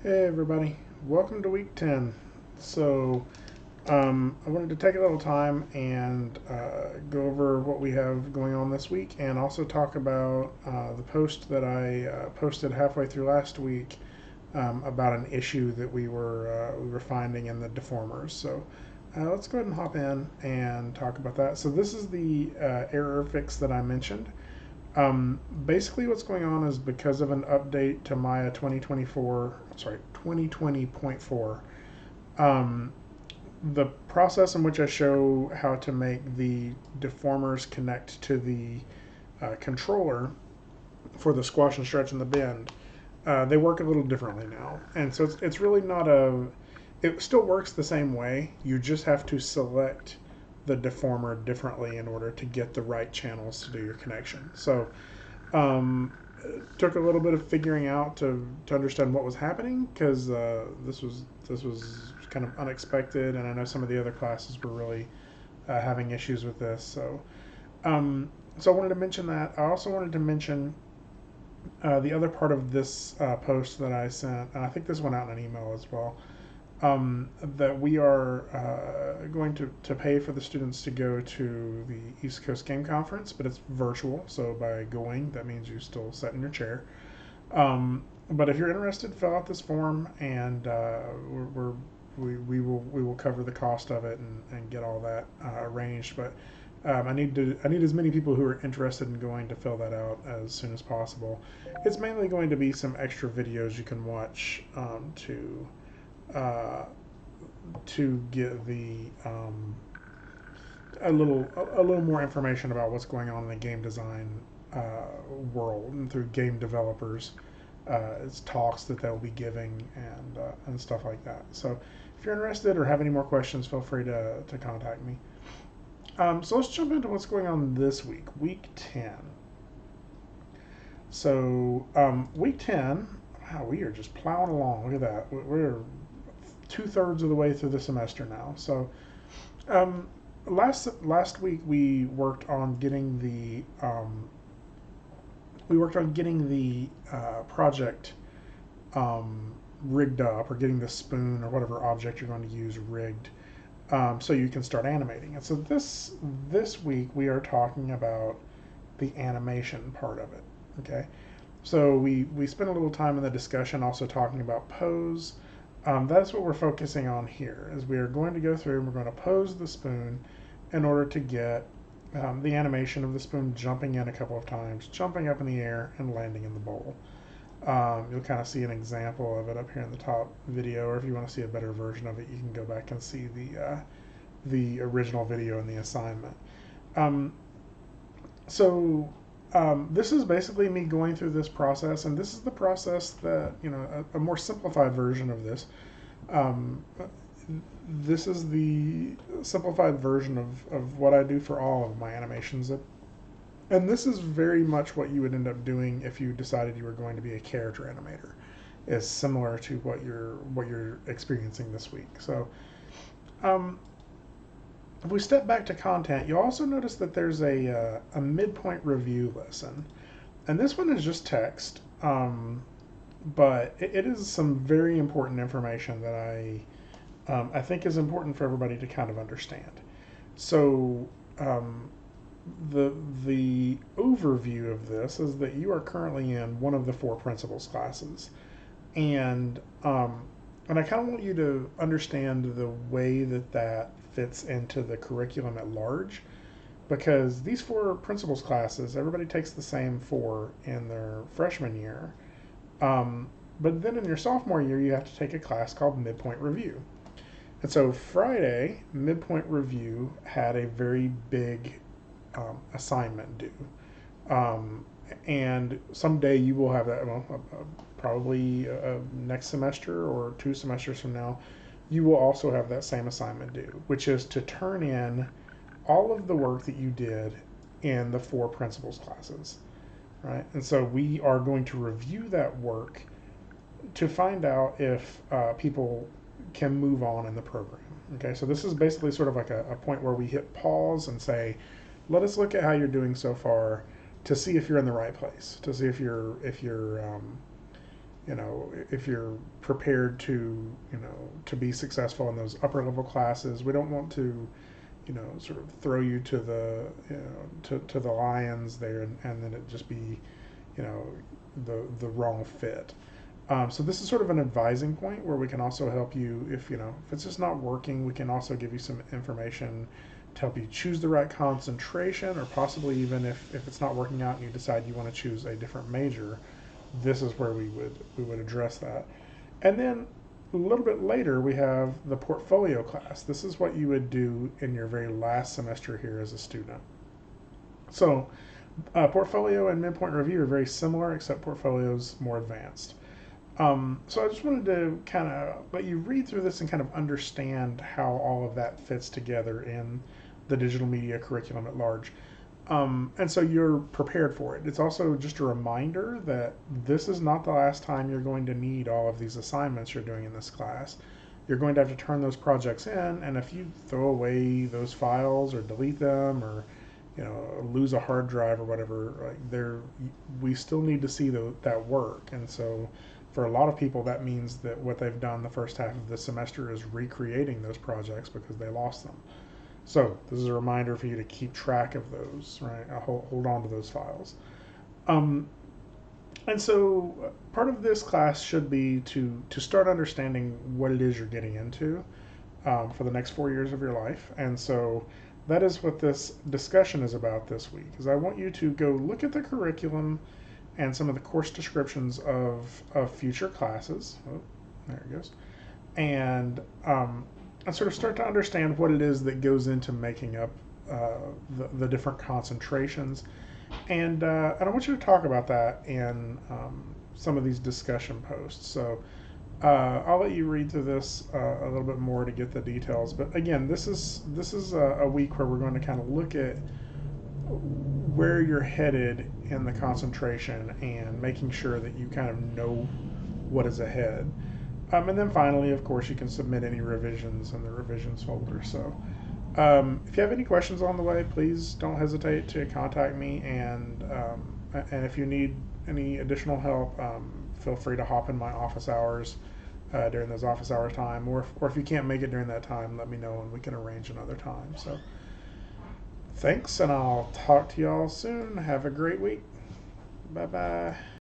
Hey everybody, welcome to week 10. So, I wanted to take a little time and go over what we have going on this week and also talk about the post that I posted halfway through last week about an issue that we were finding in the deformers. So, let's go ahead and hop in and talk about that. So, this is the error fix that I mentioned. Basically, what's going on is because of an update to Maya 2020.4, um, the process in which I show how to make the deformers connect to the controller for the squash and stretch and the bend, they work a little differently now. And so it's really not a, it still works the same way. You just have to select the deformer differently in order to get the right channels to do your connection. So it took a little bit of figuring out to understand what was happening because this was kind of unexpected, and I know some of the other classes were really having issues with this. So I wanted to mention that. I also wanted to mention the other part of this post that I sent, and I think this went out in an email as well, that we are going to pay for the students to go to the East Coast Game Conference, but it's virtual. So by going, that means you still sit in your chair. But if you're interested, fill out this form, and we will cover the cost of it and get all that arranged. But I need as many people who are interested in going to fill that out as soon as possible. It's mainly going to be some extra videos you can watch uh, to get a little more information about what's going on in the game design world and through game developers. It's talks that they'll be giving and stuff like that. So if you're interested or have any more questions, feel free to contact me. So let's jump into what's going on this week, week 10. So week 10, wow, we are just plowing along. Look at that. We're two-thirds of the way through the semester now. So um, last week we worked on getting the project rigged up, or getting the spoon or whatever object you're going to use rigged, so you can start animating. And so this week we are talking about the animation part of it. Okay, so we spent a little time in the discussion also talking about pose. That's what we're focusing on here. Is we are going to go through and we're going to pose the spoon in order to get the animation of the spoon jumping in a couple of times, jumping up in the air, and landing in the bowl. You'll kind of see an example of it up here in the top video, or if you want to see a better version of it, you can go back and see the original video and the assignment. Um, so this is basically me going through this process, and this is the process that, a more simplified version of this. Um, this is the simplified version of what I do for all of my animations. And this is very much what you would end up doing if you decided you were going to be a character animator. Is similar to what you're experiencing this week. So um, if we step back to content, you'll also notice that there's a midpoint review lesson. And this one is just text, but it is some very important information that I think is important for everybody to kind of understand. So um, the overview of this is that you are currently in one of the four principles classes, and and I kind of want you to understand the way that that fits into the curriculum at large, because these four principles classes, everybody takes the same four in their freshman year, um, but then in your sophomore year you have to take a class called Midpoint Review. And so Friday, Midpoint Review had a very big assignment due. Um, and someday you will have that, well, probably next semester or 2 semesters from now, you will also have that same assignment due, which is to turn in all of the work that you did in the four principles classes, right? And so we are going to review that work to find out if people can move on in the program. Okay, so this is basically sort of like a point where we hit pause and say, let us look at how you're doing so far to see if you're in the right place, to see if you're if you're prepared to, to be successful in those upper level classes. We don't want to, sort of throw you to the, to the lions there, and then it just be, you know, the wrong fit. So this is sort of an advising point where we can also help you if it's just not working. We can also give you some information to help you choose the right concentration, or possibly even if it's not working out and you decide you want to choose a different major, this is where we would address that. And then a little bit later we have the portfolio class. This is what you would do in your very last semester here as a student. So portfolio and midpoint review are very similar, except portfolio's more advanced. So I just wanted to kind of let you read through this and kind of understand how all of that fits together in the digital media curriculum at large. And so you're prepared for it. It's also just a reminder that this is not the last time you're going to need all of these assignments you're doing in this class. You're going to have to turn those projects in, and if you throw away those files or delete them, or lose a hard drive or whatever, like we still need to see that work. And so for a lot of people, that means that what they've done the first half of the semester is recreating those projects because they lost them. So this is a reminder for you to keep track of those, right? Hold on to those files. Um, and so part of this class should be to start understanding what it is you're getting into for the next 4 years of your life. And so that is what this discussion is about this week, is I want you to go look at the curriculum and some of the course descriptions of future classes. Oh, there it goes. And sort of start to understand what it is that goes into making up the different concentrations. And I want you to talk about that in some of these discussion posts. So I'll let you read through this a little bit more to get the details. But again, this is a week where we're going to kind of look at where you're headed in the concentration and making sure that you kind of know what is ahead. And then finally, of course, you can submit any revisions in the revisions folder. So if you have any questions on the way, please don't hesitate to contact me. And if you need any additional help, feel free to hop in my office hours during those office hour time. Or if you can't make it during that time, let me know and we can arrange another time. So thanks, and I'll talk to y'all soon. Have a great week. Bye-bye.